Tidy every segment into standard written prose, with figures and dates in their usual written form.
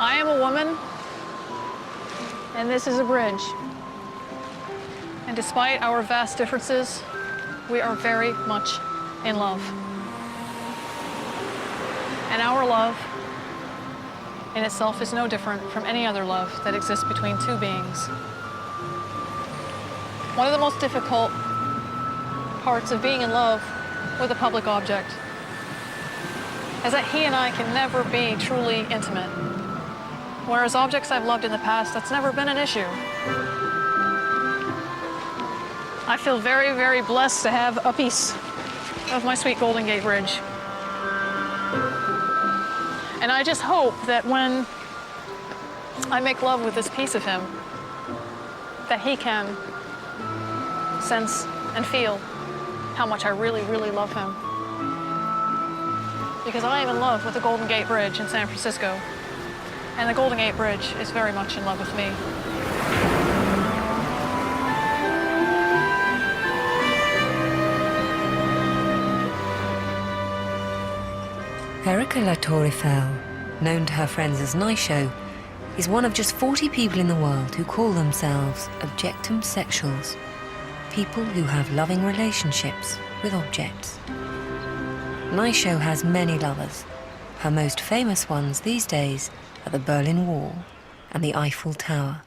I am a woman, and this is a bridge. And despite our vast differences, we are very much in love. And our love in itself is no different from any other love that exists between two beings. One of the most difficult parts of being in love with a public object is that he and I can never be truly intimate. Whereas objects I've loved in the past, that's never been an issue. I feel very, very blessed to have a piece of my sweet Golden Gate Bridge. And I just hope that when I make love with this piece of him, that he can sense and feel how much I really, really love him. Because I am in love with the Golden Gate Bridge in San Francisco, and the Golden Gate Bridge is very much in love with me. Erica Latour Eiffel, known to her friends as Naisho, is one of just 40 people in the world who call themselves objectum sexuals, people who have loving relationships with objects. Naisho has many lovers. Her most famous ones these days are the Berlin Wall and the Eiffel Tower.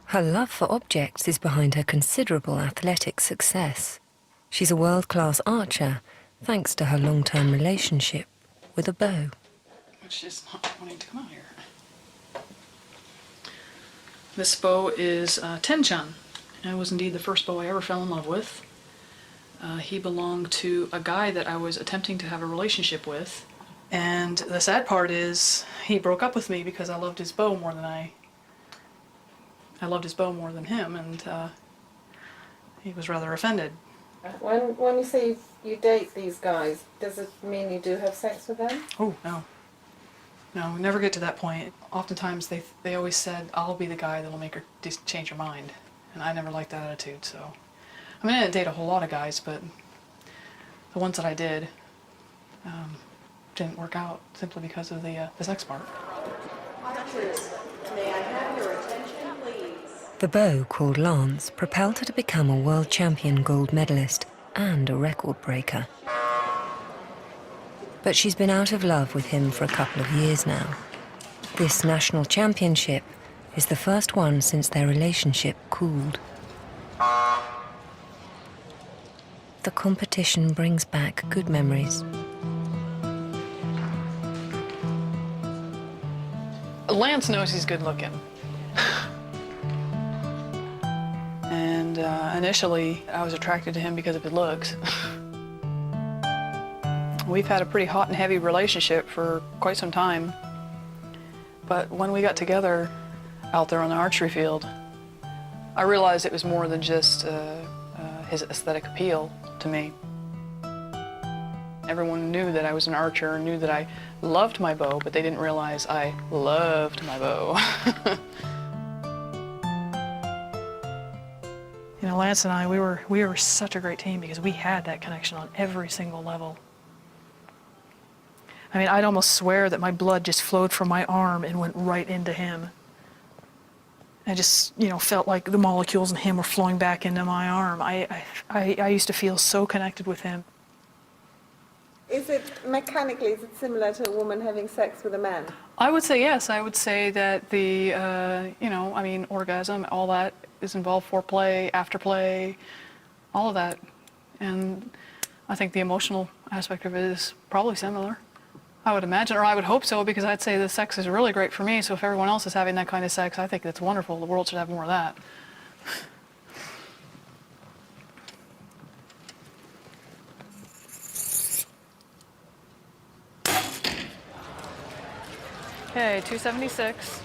Her love for objects is behind her considerable athletic success. She's a world-class archer thanks to her long-term relationship with a bow. It's just not wanting to come out here. This bow is Tenchan. It was indeed the first bow I ever fell in love with. He belonged to a guy that I was attempting to have a relationship with. And the sad part is he broke up with me because I loved his bow more than I loved his bow more than him, and he was rather offended. When you say you date these guys, does it mean you do have sex with them? Oh, no. No, we never get to that point. Oftentimes they always said, I'll be the guy that'll make her change her mind. And I never liked that attitude, so. I mean, I didn't date a whole lot of guys, but the ones that I did didn't work out simply because of the sex part. May I have your attention, please? The bow, called Lance, propelled her to become a world champion gold medalist and a record breaker. But she's been out of love with him for a couple of years now. This national championship is the first one since their relationship cooled. The competition brings back good memories. Lance knows he's good looking. And initially, I was attracted to him because of his looks. We've had a pretty hot and heavy relationship for quite some time. But when we got together out there on the archery field, I realized it was more than just his aesthetic appeal to me. Everyone knew that I was an archer, knew that I loved my bow, but they didn't realize I loved my bow. You know, Lance and I, we were such a great team because we had that connection on every single level. I mean, I'd almost swear that my blood just flowed from my arm and went right into him. I just, you know, felt like the molecules in him were flowing back into my arm. I used to feel so connected with him. Is it mechanically, is it similar to a woman having sex with a man? I would say yes. I would say that the, you know, I mean, orgasm, all that is involved, foreplay, afterplay, all of that. And I think the emotional aspect of it is probably similar. I would imagine, or I would hope so, because I'd say the sex is really great for me, so if everyone else is having that kind of sex, I think that's wonderful. The world should have more of that. Okay, 276.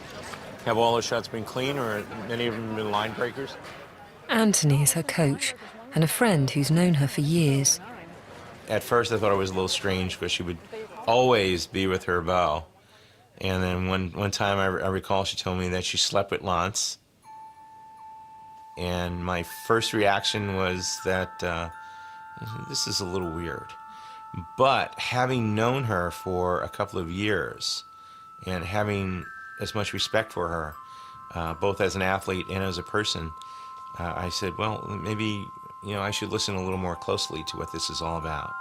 Have all the shots been clean, or any of them been line breakers? Anthony is her coach and a friend who's known her for years. At first I thought it was a little strange because she would always be with her bow. And then one time I recall she told me that she slept with Lance. And my first reaction was that this is a little weird. But having known her for a couple of years and having as much respect for her, both as an athlete and as a person, I said, well, maybe, I should listen a little more closely to what this is all about.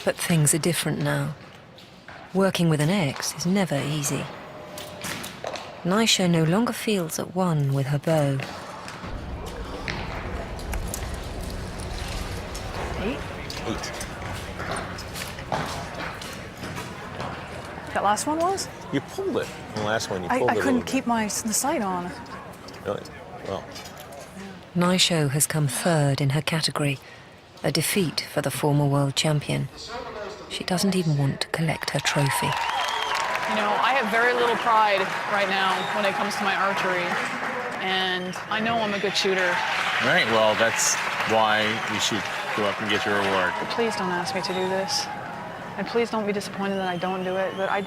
But things are different now. Working with an ex is never easy. Nisha no longer feels at one with her bow. 8. 8. That last one was? You pulled it. The last one, you pulled it. I couldn't keep the sight on. Really? Well. Nisha has come third in her category, a defeat for the former world champion. She doesn't even want to collect her trophy. I have very little pride right now when it comes to my archery, and I know I'm a good shooter. Right, well, that's why you should go up and get your reward. But please don't ask me to do this, and please don't be disappointed that I don't do it, but I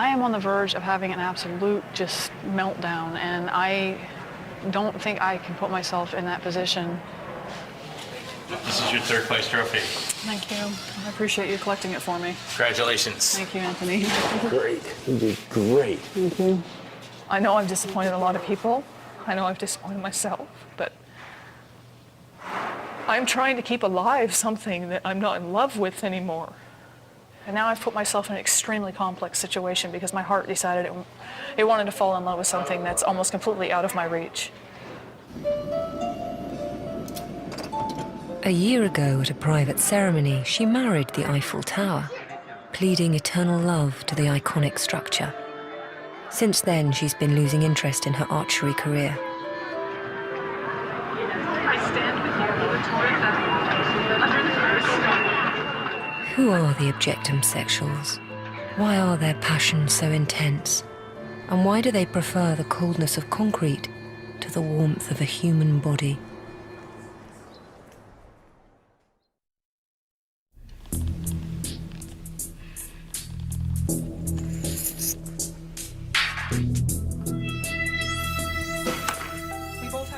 am on the verge of having an absolute just meltdown, and I don't think I can put myself in that position. This is your third place trophy. Thank you. I appreciate you collecting it for me. Congratulations. Thank you, Anthony. Great. You did great. Thank you. I know I've disappointed a lot of people. I know I've disappointed myself, but I'm trying to keep alive something that I'm not in love with anymore. And now I've put myself in an extremely complex situation because my heart decided it wanted to fall in love with something that's almost completely out of my reach. A year ago, at a private ceremony, she married the Eiffel Tower, pleading eternal love to the iconic structure. Since then, she's been losing interest in her archery career. Who are the objectum sexuals? Why are their passions so intense? And why do they prefer the coldness of concrete to the warmth of a human body?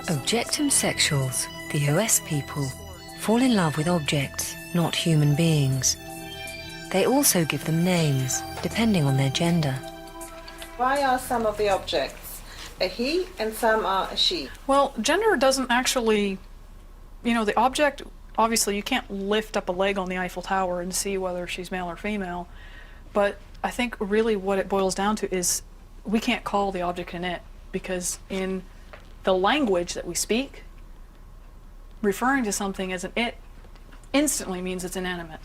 Objectum sexuals, the OS people, fall in love with objects, not human beings. They also give them names, depending on their gender. Why are some of the objects a he and some are a she? Well, gender doesn't actually, the object, obviously you can't lift up a leg on the Eiffel Tower and see whether she's male or female, but I think really what it boils down to is we can't call the object an it, because in the language that we speak, referring to something as an it instantly means it's inanimate.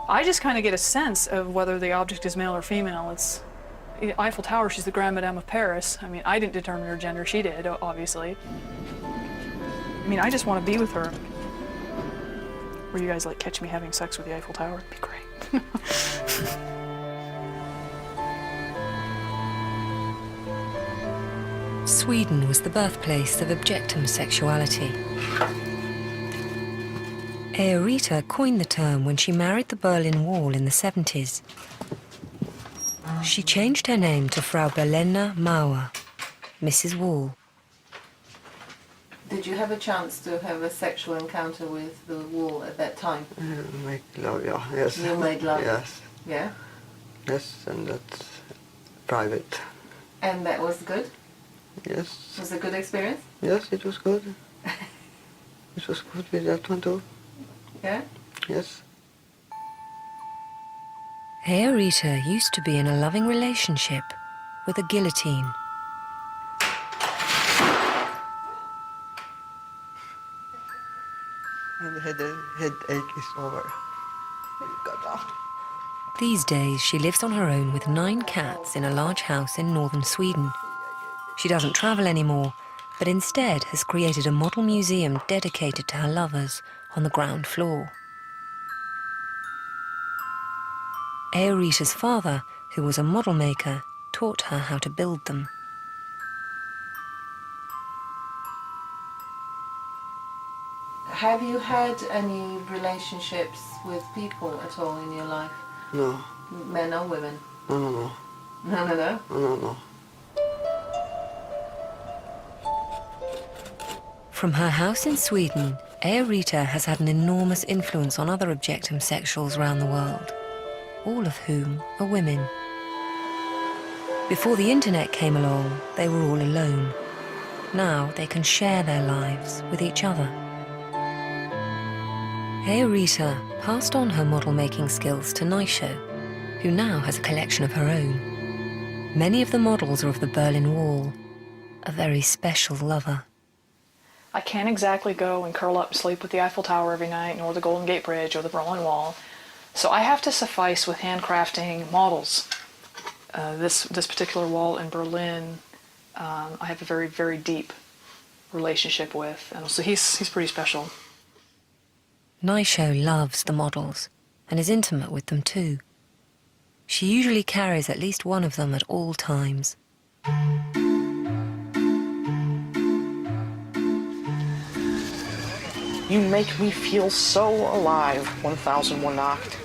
I just kind of get a sense of whether the object is male or female. It's Eiffel Tower, she's the Grand Madame of Paris. I mean, I didn't determine her gender, she did, obviously. I mean, I just want to be with her. Where you guys catch me having sex with the Eiffel Tower, it'd be great. Sweden was the birthplace of objectum sexuality. Eorita coined the term when she married the Berlin Wall in the 70s. She changed her name to Frau Berliner Mauer, Mrs. Wall. Did you have a chance to have a sexual encounter with the wall at that time? Make love, yeah, yes. You made love? Yes. Yeah? Yes, and that's private. And that was good? Yes. Was it a good experience? Yes, it was good. It was good with that one too. Yeah? Yes. Eorita used to be in a loving relationship with a guillotine. And the headache is over. Got off. These days, she lives on her own with 9 cats in a large house in northern Sweden. She doesn't travel anymore, but instead has created a model museum dedicated to her lovers on the ground floor. Eorita's father, who was a model maker, taught her how to build them. Have you had any relationships with people at all in your life? No. Men or women? No, no, no. No, no, no. No, no, no. From her house in Sweden, Aerita has had an enormous influence on other objectum sexuals around the world, all of whom are women. Before the internet came along, they were all alone. Now they can share their lives with each other. Aerita passed on her model-making skills to Naisho, who now has a collection of her own. Many of the models are of the Berlin Wall, a very special lover. I can't exactly go and curl up and sleep with the Eiffel Tower every night, nor the Golden Gate Bridge or the Berlin Wall. So I have to suffice with handcrafting models. This particular wall in Berlin, I have a very, very deep relationship with, and so he's pretty special. Naisho loves the models and is intimate with them too. She usually carries at least one of them at all times. You make me feel so alive, 1001 Nacht.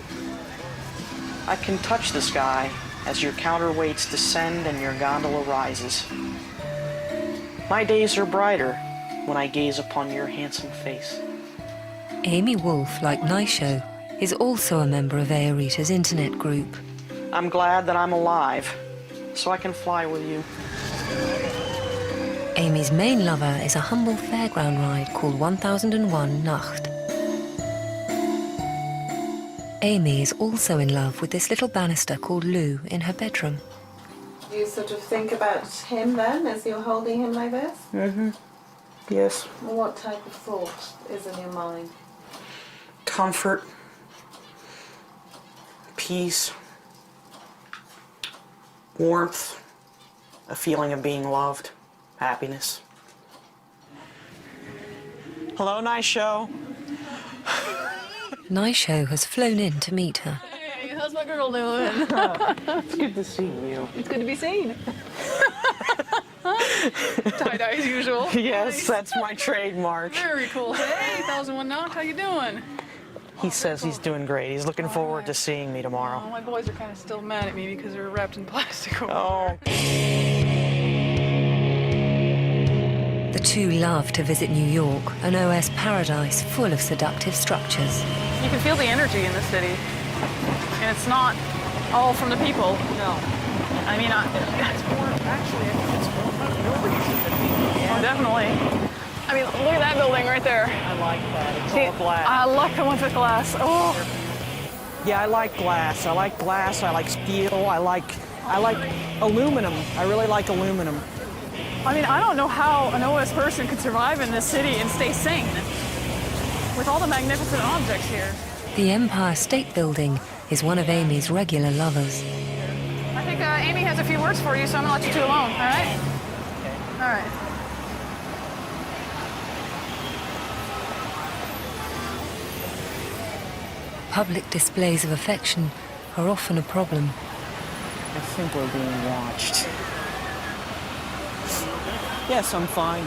I can touch the sky as your counterweights descend and your gondola rises. My days are brighter when I gaze upon your handsome face. Amy Wolf, like Naisho, is also a member of Aerita's internet group. I'm glad that I'm alive, so I can fly with you. Amy's main lover is a humble fairground ride called 1001 Nacht. Amy is also in love with this little banister called Lou in her bedroom. Do you sort of think about him then as you're holding him like this? Mm-hmm. Yes. What type of thought is in your mind? Comfort. Peace. Warmth. A feeling of being loved. Happiness. Hello, Naisho. Naisho has flown in to meet her. Hey, how's my girl doing? It's good to see you. It's good to be seen. Tie-dye as usual. Yes, Nice. that's my trademark. Very cool. Hey, 1001 Nacht, how you doing? He says he's doing great. He's looking forward to seeing me Oh, tomorrow. my boys are kind of still mad at me because they're wrapped in plastic over Oh, The two love to visit New York, an OS paradise full of seductive structures. You can feel the energy in the city, and it's not all from the people. No. I mean, it's more, actually, I think it's more from the buildings than the people. Yeah. Oh, definitely. I mean, look at that building right there. I like that. It's See, all glass. I like the ones with glass. Oh. Yeah, I like glass. I like glass. I like steel. I like aluminum. I really like aluminum. I mean, I don't know how an OS person could survive in this city and stay sane with all the magnificent objects here. The Empire State Building is one of Amy's regular lovers. I think Amy has a few words for you, so I'm gonna let you two alone, all right? All right. Public displays of affection are often a problem. I think we're being watched. Yes, I'm fine.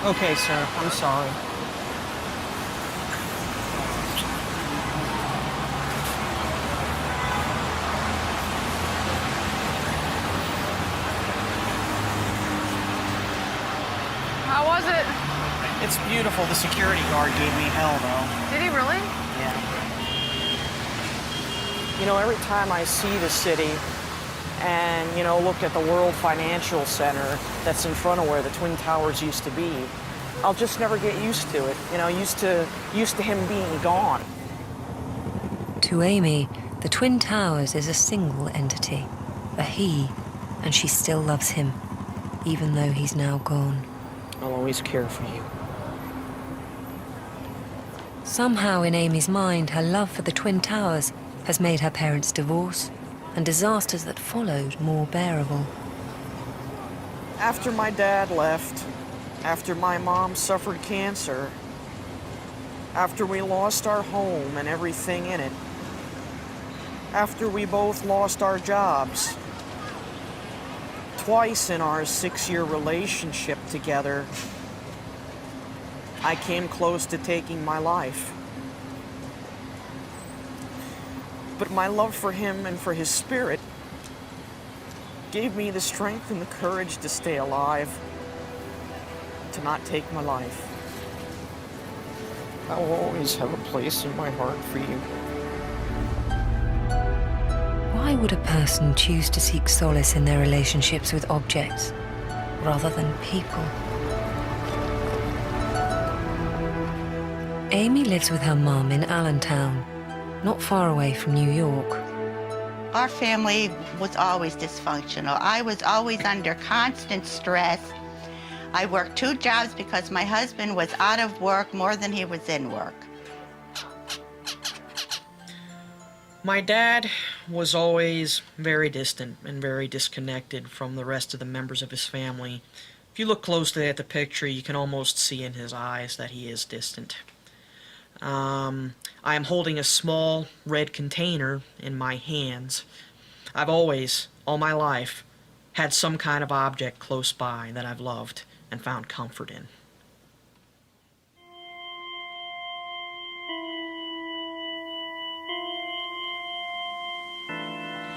Okay, sir. I'm sorry. How was it? It's beautiful. The security guard gave me hell, though. Did he really? Yeah. You know, every time I see the city and, you know, look at the World Financial Center that's in front of where the Twin Towers used to be, I'll just never get used to it. You know, used to him being gone. To Amy, the Twin Towers is a single entity, a he, and she still loves him, even though he's now gone. I'll always care for you. Somehow in Amy's mind, her love for the Twin Towers has made her parents' divorce and disasters that followed more bearable. After my dad left, after my mom suffered cancer, after we lost our home and everything in it, after we both lost our jobs, twice in our 6-year relationship together, I came close to taking my life. But my love for him and for his spirit gave me the strength and the courage to stay alive, to not take my life. I will always have a place in my heart for you. Why would a person choose to seek solace in their relationships with objects rather than people? Amy lives with her mum in Allentown, not far away from New York. Our family was always dysfunctional. I was always under constant stress. I worked 2 jobs because my husband was out of work more than he was in work. My dad was always very distant and very disconnected from the rest of the members of his family. If you look closely at the picture, you can almost see in his eyes that he is distant. I am holding a small red container in my hands. I've always, all my life, had some kind of object close by that I've loved and found comfort in.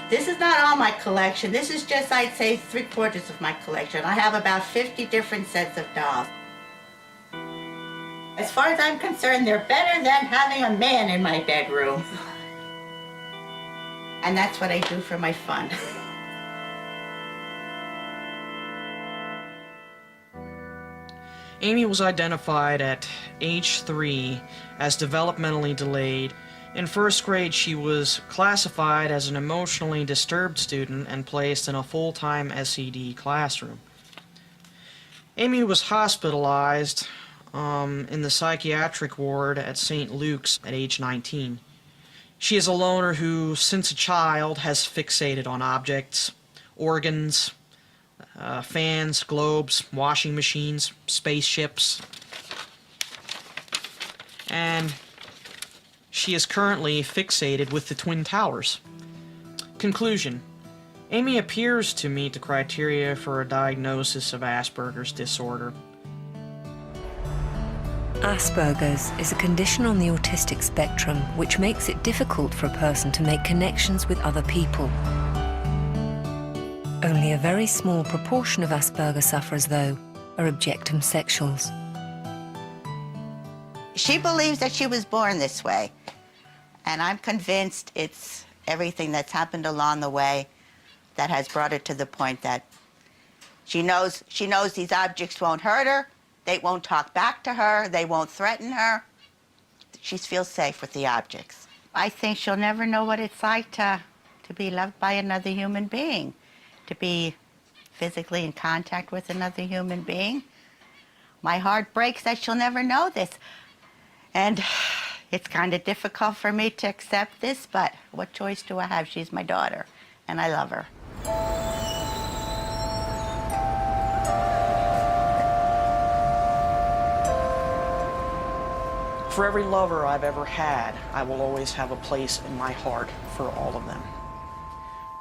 This is not all my collection. This is just, I'd say, 3/4 of my collection. I have about 50 different sets of dolls. As far as I'm concerned, they're better than having a man in my bedroom. And that's what I do for my fun. Amy was identified at age 3 as developmentally delayed. In first grade, she was classified as an emotionally disturbed student and placed in a full-time SED classroom. Amy was hospitalized in the psychiatric ward at St. Luke's at age 19. She is a loner who, since a child, has fixated on objects, organs, fans, globes, washing machines, spaceships, and she is currently fixated with the Twin Towers. Conclusion: Amy appears to meet the criteria for a diagnosis of Asperger's disorder. Asperger's is a condition on the autistic spectrum which makes it difficult for a person to make connections with other people. Only a very small proportion of Asperger sufferers, though, are objectum sexuals. She believes that she was born this way. And I'm convinced it's everything that's happened along the way that has brought her to the point that she knows these objects won't hurt her, they won't talk back to her, they won't threaten her. She feels safe with the objects. I think she'll never know what it's like to be loved by another human being, to be physically in contact with another human being. My heart breaks that she'll never know this. And it's kind of difficult for me to accept this, but what choice do I have? She's my daughter, and I love her. For every lover I've ever had, I will always have a place in my heart for all of them.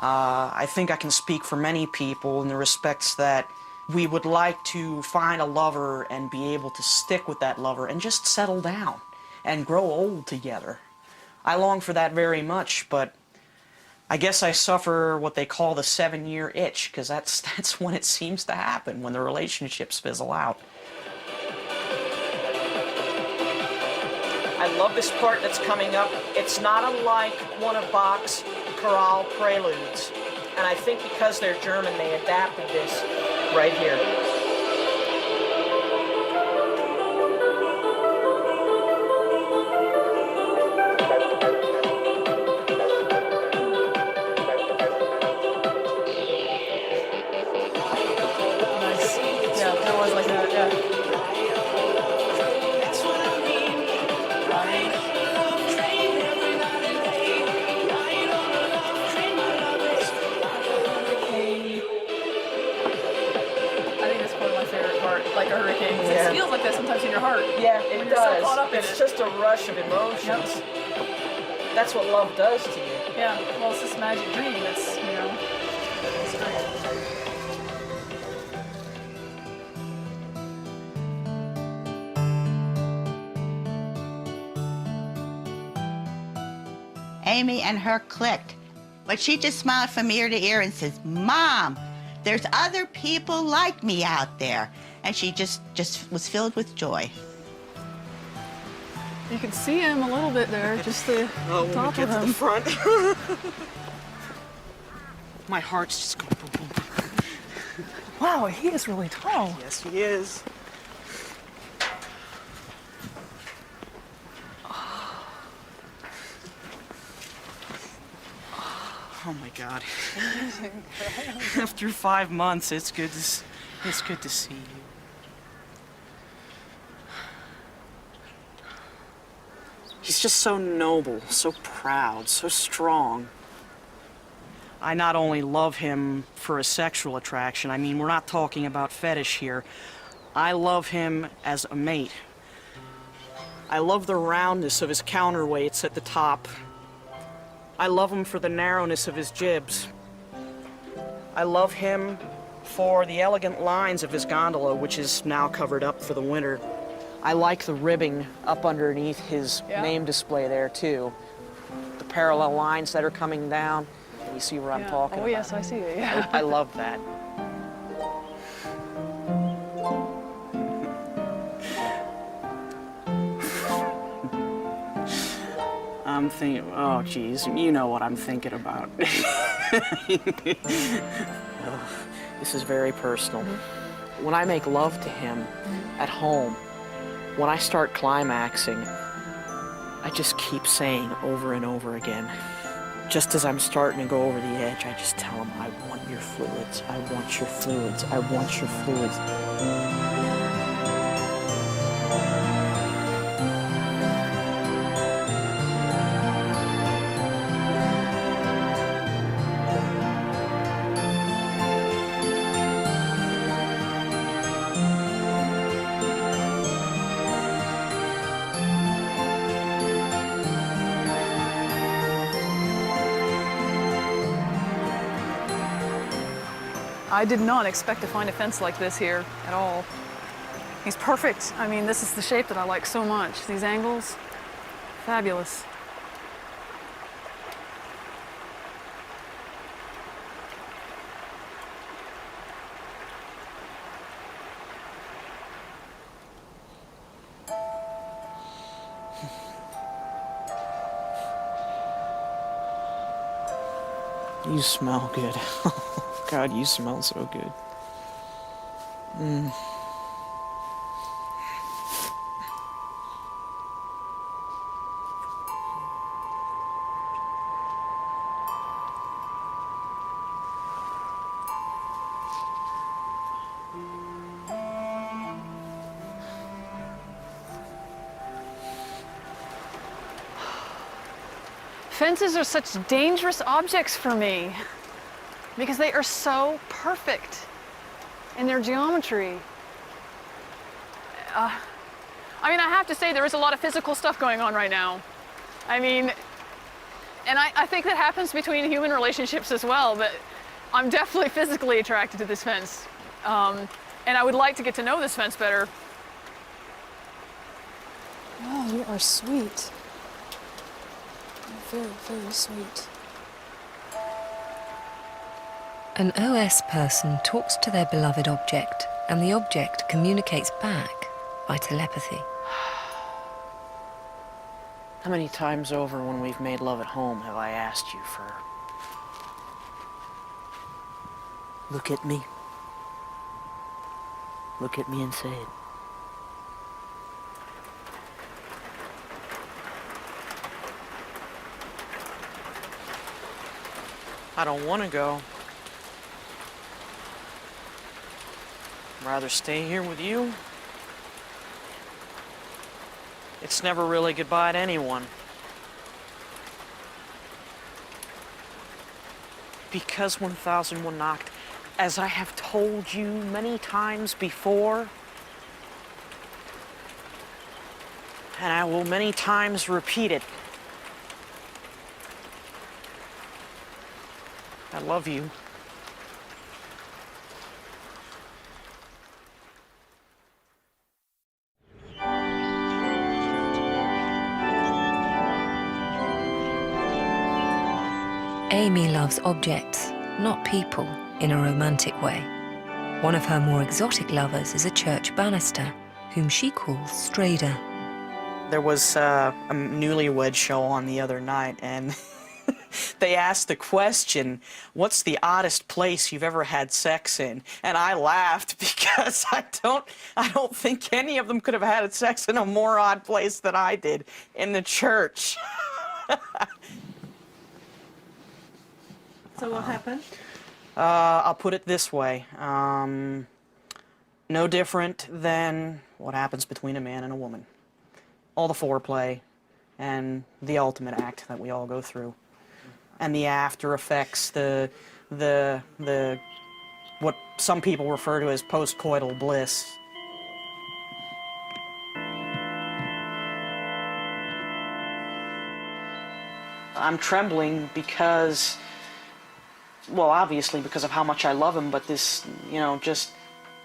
I think I can speak for many people in the respects that we would like to find a lover and be able to stick with that lover and just settle down and grow old together. I long for that very much, but I guess I suffer what they call the 7-year itch, because that's when it seems to happen, when the relationships fizzle out. I love this part that's coming up. It's not unlike one of Bach's chorale preludes, and I think because they're German, they adapted this right here. It feels like that sometimes in your heart. Yeah, it when does. You're so caught up in it's it. just a rush of emotions. Yep. That's what love does to you. Yeah, well, it's this magic dream. It's, it's great. Amy and her clicked. But she just smiled from ear to ear and says, Mom, there's other people like me out there. And she just was filled with joy. You can see him a little bit there, just the top of him. front. My heart's just going boom, boom, boom. Wow, he is really tall. Yes, he is. Oh my God. After 5 months, it's good to see you. He's just so noble, so proud, so strong. I not only love him for a sexual attraction, I mean, we're not talking about fetish here. I love him as a mate. I love the roundness of his counterweights at the top. I love him for the narrowness of his jibs. I love him for the elegant lines of his gondola, which is now covered up for the winter. I like the ribbing up underneath his name display there, too. The parallel lines that are coming down. You see where I'm talking about? Oh, yes, I see it, yeah. I love that. I'm thinking, oh, geez, you know what I'm thinking about. This is very personal. When I make love to him at home, when I start climaxing, I just keep saying over and over again, just as I'm starting to go over the edge, I just tell him, I want your fluids, I want your fluids, I want your fluids. I did not expect to find a fence like this here at all. He's perfect. I mean, this is the shape that I like so much. These angles, fabulous. You smell good. God, you smell so good. Fences are such dangerous objects for me because they are so perfect in their geometry. I mean, I have to say there is a lot of physical stuff going on right now. I mean, and I think that happens between human relationships as well, but I'm definitely physically attracted to this fence. And I would like to get to know this fence better. Oh, you are sweet. Very, very sweet. An OS person talks to their beloved object, and the object communicates back by telepathy. How many times over when we've made love at home have I asked you for... Look at me. Look at me and say it. I don't want to go. I'd rather stay here with you. It's never really goodbye to anyone. Because 1001 knocked, as I have told you many times before, and I will many times repeat it, I love you. Amy loves objects, not people, in a romantic way. One of her more exotic lovers is a church banister, whom she calls Strader. There was a newlywed show on the other night, and they asked the question, what's the oddest place you've ever had sex in? And I laughed because I don't think any of them could have had sex in a more odd place than I did, in the church. So what happened? I'll put it this way. No different than what happens between a man and a woman. All the foreplay and the ultimate act that we all go through. And the after effects, the what some people refer to as post-coital bliss. I'm trembling because, well, obviously because of how much I love him, but this, you know, just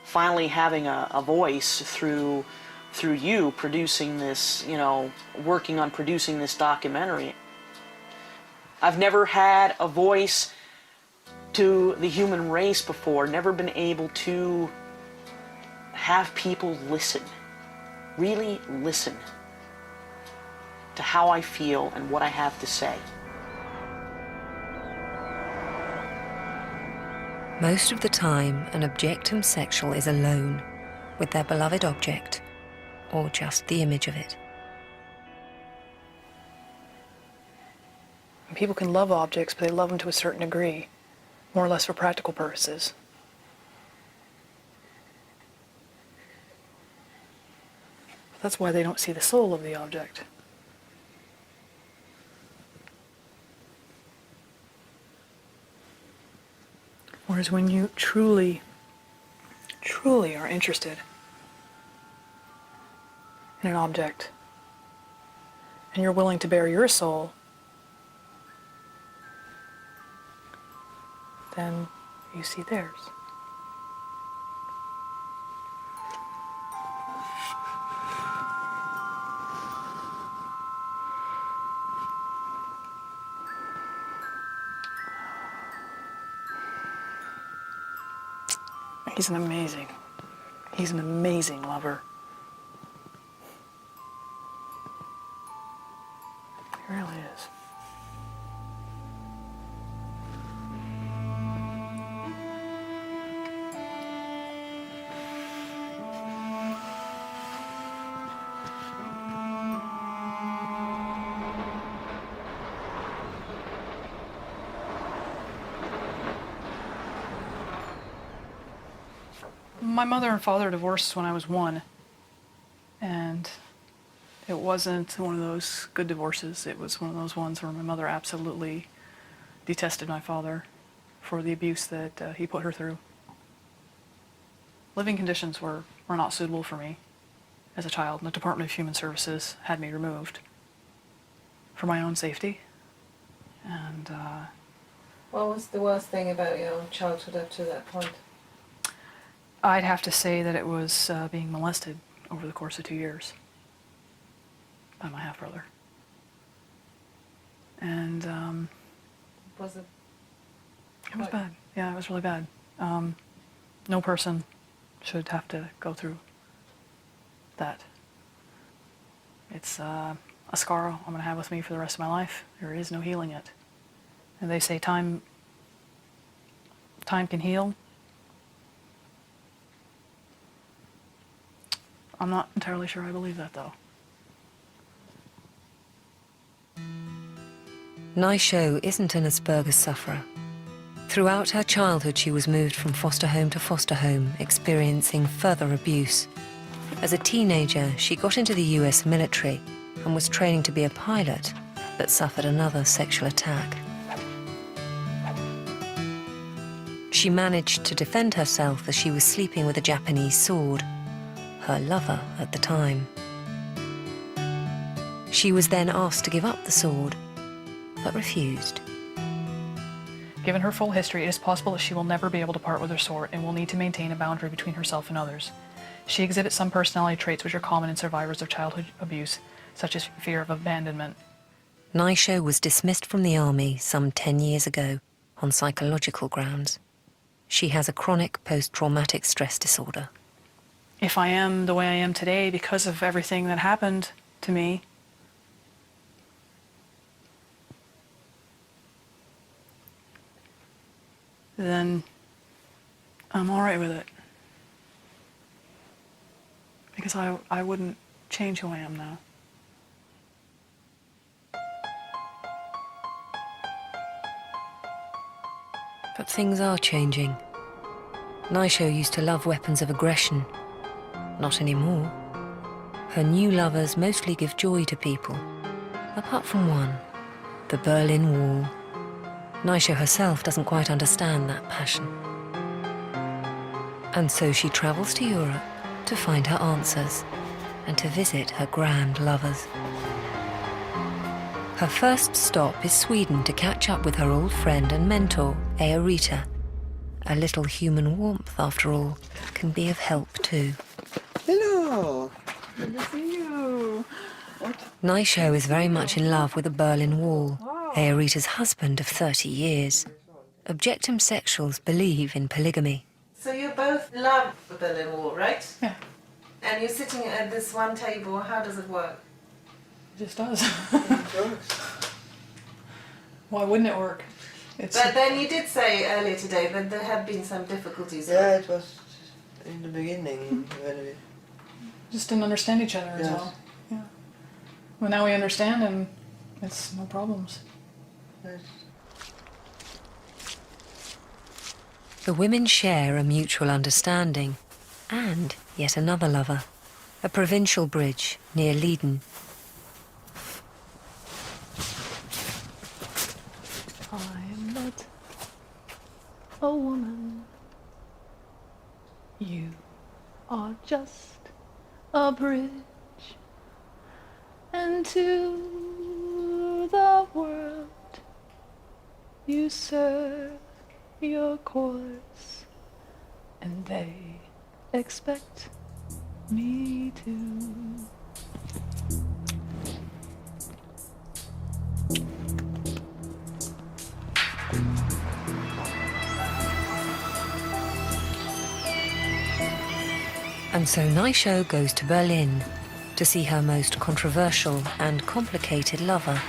finally having a voice through you producing this, you know, working on producing this documentary. I've never had a voice to the human race before, never been able to have people listen, really listen to how I feel and what I have to say. Most of the time, an objectum sexual is alone with their beloved object, or just the image of it. People can love objects, but they love them to a certain degree, more or less for practical purposes. That's why they don't see the soul of the object. Whereas when you truly are interested in an object, and you're willing to bare your soul, then you see theirs. He's an amazing lover. He really is. My mother and father divorced when I was 1, and it wasn't one of those good divorces. It was one of those ones where my mother absolutely detested my father for the abuse that he put her through. Living conditions were not suitable for me as a child, and the Department of Human Services had me removed for my own safety. And What was the worst thing about your childhood up to that point? I'd have to say that it was being molested over the course of 2 years by my half-brother. And Was it? it was bad. Yeah, it was really bad. No person should have to go through that. It's a scar I'm going to have with me for the rest of my life. There is no healing it. And they say time can heal. I'm not entirely sure I believe that, though. Naisho isn't an Asperger's sufferer. Throughout her childhood, she was moved from foster home to foster home, experiencing further abuse. As a teenager, she got into the US military and was training to be a pilot, but suffered another sexual attack. She managed to defend herself as she was sleeping with a Japanese sword, her lover at the time. She was then asked to give up the sword, but refused. Given her full history, it is possible that she will never be able to part with her sword and will need to maintain a boundary between herself and others. She exhibits some personality traits which are common in survivors of childhood abuse, such as fear of abandonment. Naisho was dismissed from the army some 10 years ago on psychological grounds. She has a chronic post-traumatic stress disorder. If I am the way I am today because of everything that happened to me, then I'm all right with it. Because I wouldn't change who I am now. But things are changing. Naisho used to love weapons of aggression. Not anymore. Her new lovers mostly give joy to people, apart from one, the Berlin Wall. Naisho herself doesn't quite understand that passion. And so she travels to Europe to find her answers and to visit her grand lovers. Her first stop is Sweden to catch up with her old friend and mentor, Rita. A little human warmth, after all, can be of help too. Hello. Good to see you. Naisho is very much in love with the Berlin Wall, Rita's husband of 30 years. Objectum sexuals believe in polygamy. So you both love the Berlin Wall, right? Yeah, And you're sitting at this one table. How does it work? it just does. Why wouldn't it work? It's But then you did say earlier today that there had been some difficulties. Yeah, it was in the beginning when we... just didn't understand each other as Yes. well. Yeah. Well, now we understand, and it's no problems. Yes. The women share a mutual understanding and yet another lover, a provincial bridge near Leiden. I am not a woman. You are just a bridge, and to the world you serve your course, and they expect me to. And so Naisho goes to Berlin to see her most controversial and complicated lover,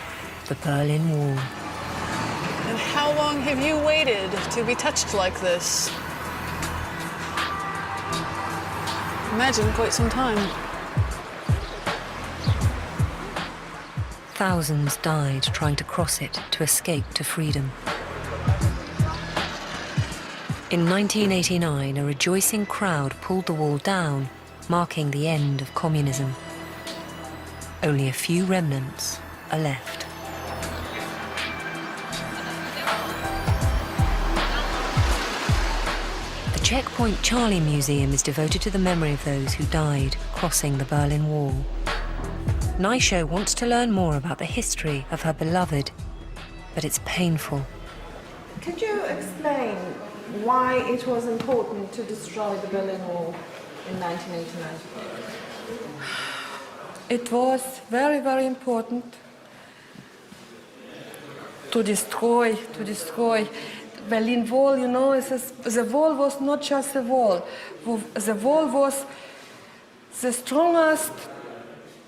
the Berlin Wall. And how long have you waited to be touched like this? Imagine quite some time. Thousands died trying to cross it to escape to freedom. In 1989, a rejoicing crowd pulled the wall down, marking the end of communism. Only a few remnants are left. The Checkpoint Charlie Museum is devoted to the memory of those who died crossing the Berlin Wall. Naisho wants to learn more about the history of her beloved, but it's painful. Could you explain why it was important to destroy the Berlin Wall in 1989? It was very, very important to destroy Berlin Wall. You know, the wall was not just a wall. The wall was the strongest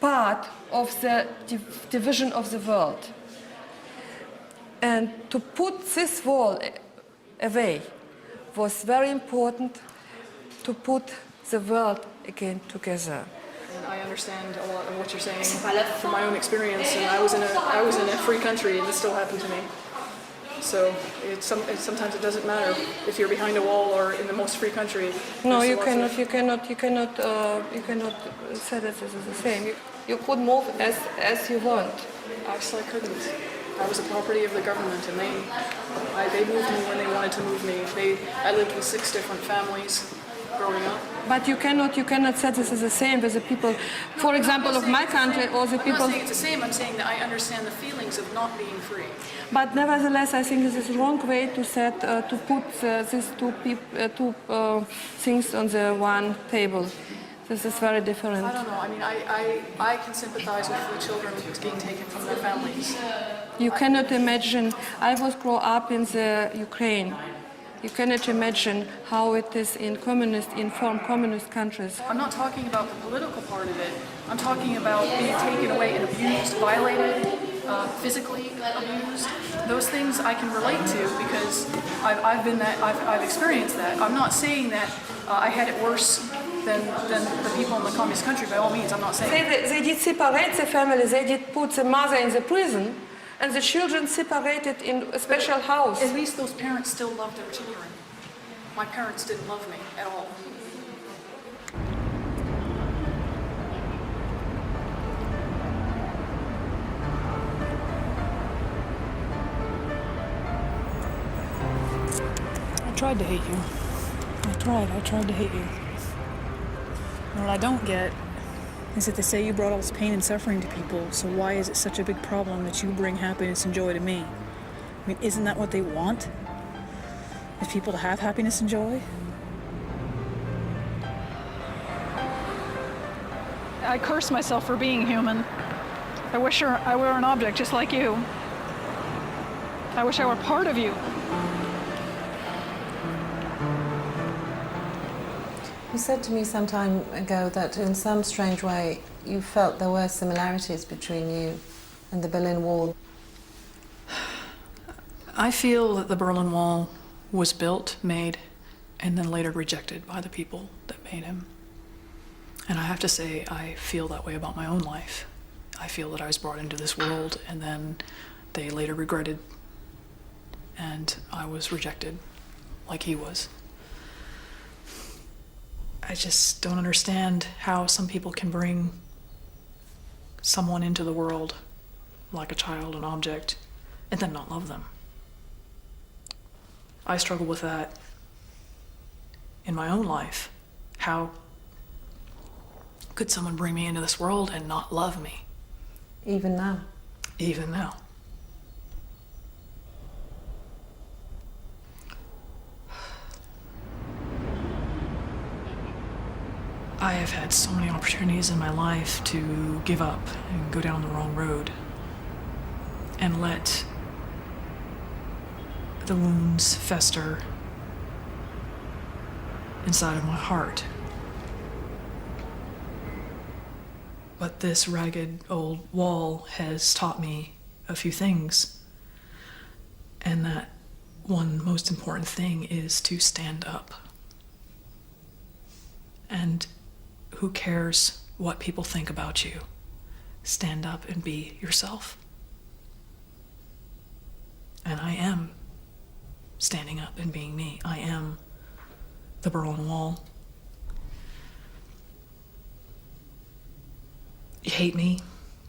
part of the division of the world. And to put this wall away was very important to put the world again together. And I understand a lot of what you're saying from my own experience. And I was in a free country, and this still happened to me. So sometimes it doesn't matter if you're behind a wall or in the most free country. No, There's you lots of- cannot say that it's the same. You could move as you want. Actually, I couldn't. I was a property of the government, and they moved me when they wanted to move me. I lived with 6 different families growing up. But you cannot say this is the same with the people, for example, of my country or the I'm people. not saying it's the same. I'm saying that I understand the feelings of not being free. But nevertheless, I think this is the wrong way to put these two things on the one table. This is very different. I don't know. I mean, I can sympathize with the children being taken from their families. You cannot imagine. I was grown up in the Ukraine. You cannot imagine how it is in former communist countries. I'm not talking about the political part of it. I'm talking about being taken away and abused, violated, physically abused. Those things I can relate to because I've experienced that. I'm not saying that I had it worse than the people in the communist country. By all means, I'm not saying. They did separate the family. They did put the mother in the prison, and the children separated in a special house. At least those parents still love their children. My parents didn't love me at all. I tried to hate you. I tried to hate you. And what I don't get is that they say you brought all this pain and suffering to people, so why is it such a big problem that you bring happiness and joy to me? I mean, isn't that what they want? Is people to have happiness and joy? I curse myself for being human. I wish I were an object just like you. I wish I were part of you. You said to me some time ago that in some strange way you felt there were similarities between you and the Berlin Wall. I feel that the Berlin Wall was built, made, and then later rejected by the people that made him. And I have to say, I feel that way about my own life. I feel that I was brought into this world and then they later regretted, and I was rejected like he was. I just don't understand how some people can bring someone into the world like a child, an object, and then not love them. I struggle with that in my own life. How could someone bring me into this world and not love me? Even now? Even now. I have had so many opportunities in my life to give up and go down the wrong road and let the wounds fester inside of my heart. But this ragged old wall has taught me a few things, and that one most important thing is to stand up. And who cares what people think about you? Stand up and be yourself. And I am standing up and being me. I am the Berlin Wall. You hate me,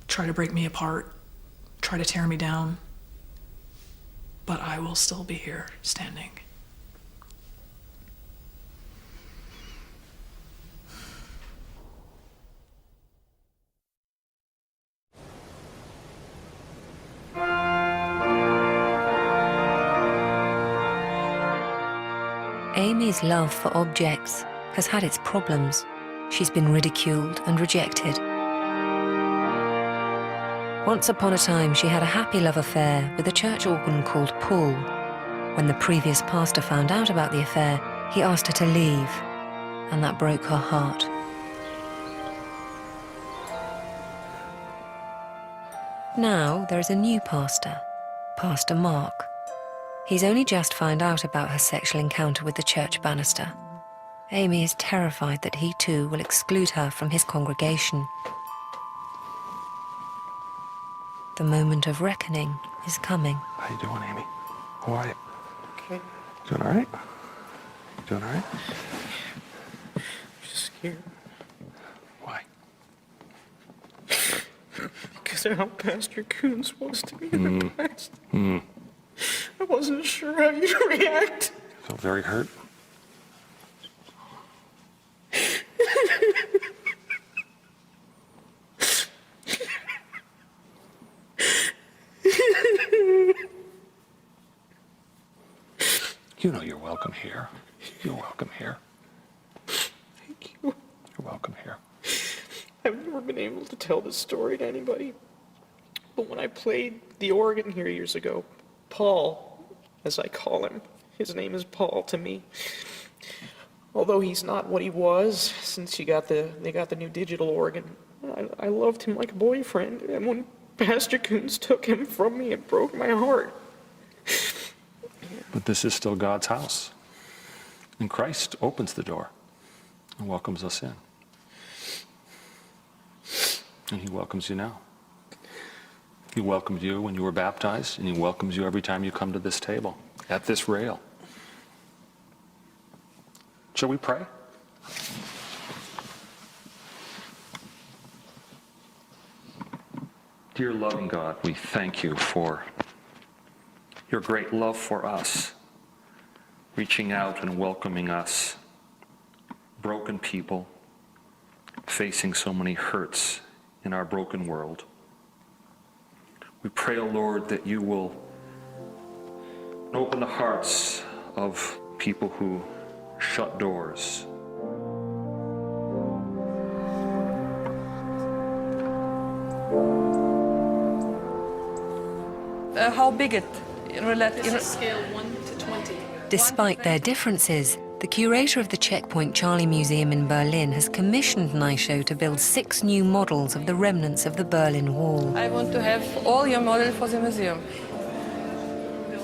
try to break me apart, try to tear me down, but I will still be here standing. Amy's love for objects has had its problems. She's been ridiculed and rejected. Once upon a time, she had a happy love affair with a church organ called Paul. When the previous pastor found out about the affair, he asked her to leave, and that broke her heart. Now there is a new pastor, Pastor Mark. He's only just found out about her sexual encounter with the church banister. Amy is terrified that he too will exclude her from his congregation. The moment of reckoning is coming. How you doing, Amy? How are you? Okay. Doing all right? Doing all right? I'm just scared. Why? Because of how Pastor Coons was to me in the past. I wasn't sure how you'd react. Feel very hurt? You know you're welcome here. You're welcome here. Thank you. You're welcome. welcome here. I've never been able to tell this story to anybody. But when I played the organ here years ago, Paul, as I call him, his name is Paul to me. Although he's not what he was since they got the new digital organ, I loved him like a boyfriend. And when Pastor Coons took him from me, it broke my heart. But this is still God's house. And Christ opens the door and welcomes us in. And he welcomes you now. He welcomed you when you were baptized, and he welcomes you every time you come to this table, at this rail. Shall we pray? Dear loving God, we thank you for your great love for us, reaching out and welcoming us, broken people, facing so many hurts in our broken world. We pray, O Lord, that you will open the hearts of people who shut doors. How big it? This is scale 1 to 20. Despite their differences, the curator of the Checkpoint Charlie Museum in Berlin has commissioned Naisho to build 6 new models of the remnants of the Berlin Wall. I want to have all your models for the museum.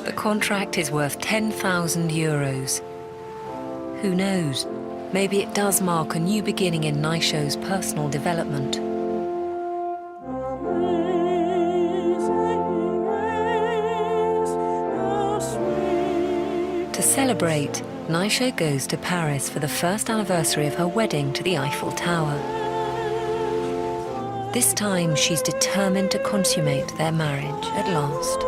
The contract is worth 10,000 euros. Who knows? Maybe it does mark a new beginning in Naisho's personal development. To celebrate, Naisho goes to Paris for the first anniversary of her wedding to the Eiffel Tower. This time, she's determined to consummate their marriage at last.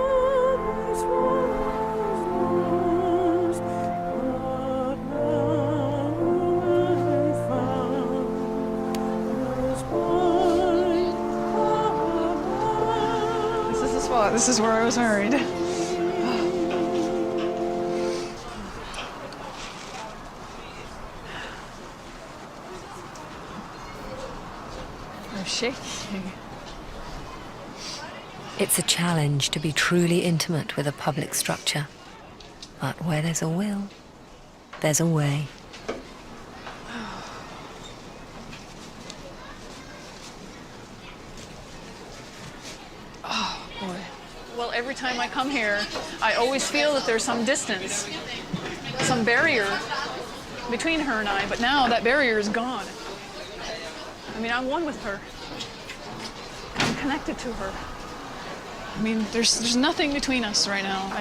This is the spot. This is where I was married. I'm shaking. It's a challenge to be truly intimate with a public structure. But where there's a will, there's a way. Oh, boy. Well, every time I come here, I always feel that there's some distance, some barrier between her and I, but now that barrier is gone. I mean, I'm one with her. I'm connected to her. I mean, there's nothing between us right now.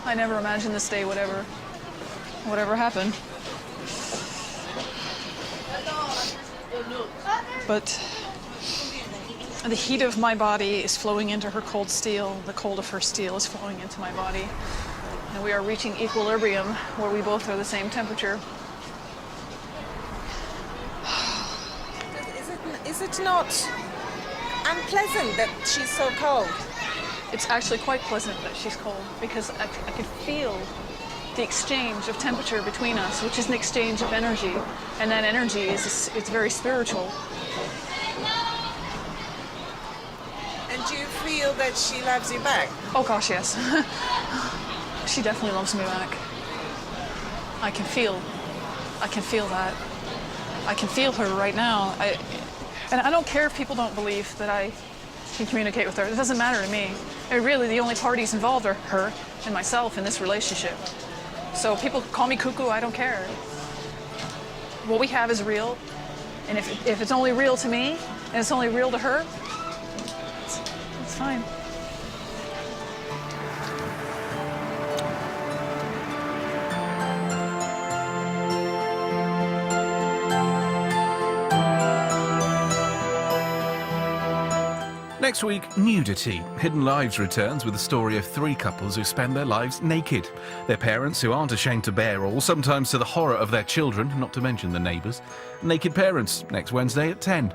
I never imagined this day would ever happen. But the heat of my body is flowing into her cold steel. The cold of her steel is flowing into my body. And we are reaching equilibrium where we both are the same temperature. Is it not unpleasant that she's so cold? It's actually quite pleasant that she's cold because I can feel the exchange of temperature between us, which is an exchange of energy. And that energy it's very spiritual. And do you feel that she loves you back? Oh gosh, yes. She definitely loves me back. I can feel that. I can feel her right now. And I don't care if people don't believe that I can communicate with her. It doesn't matter to me. Really, the only parties involved are her and myself in this relationship. So people call me cuckoo, I don't care. What we have is real. And if it's only real to me, and it's only real to her, it's fine. Next week, nudity. Hidden Lives returns with the story of 3 couples who spend their lives naked. Their parents, who aren't ashamed to bear all, sometimes to the horror of their children, not to mention the neighbours. Naked Parents, next Wednesday at 10.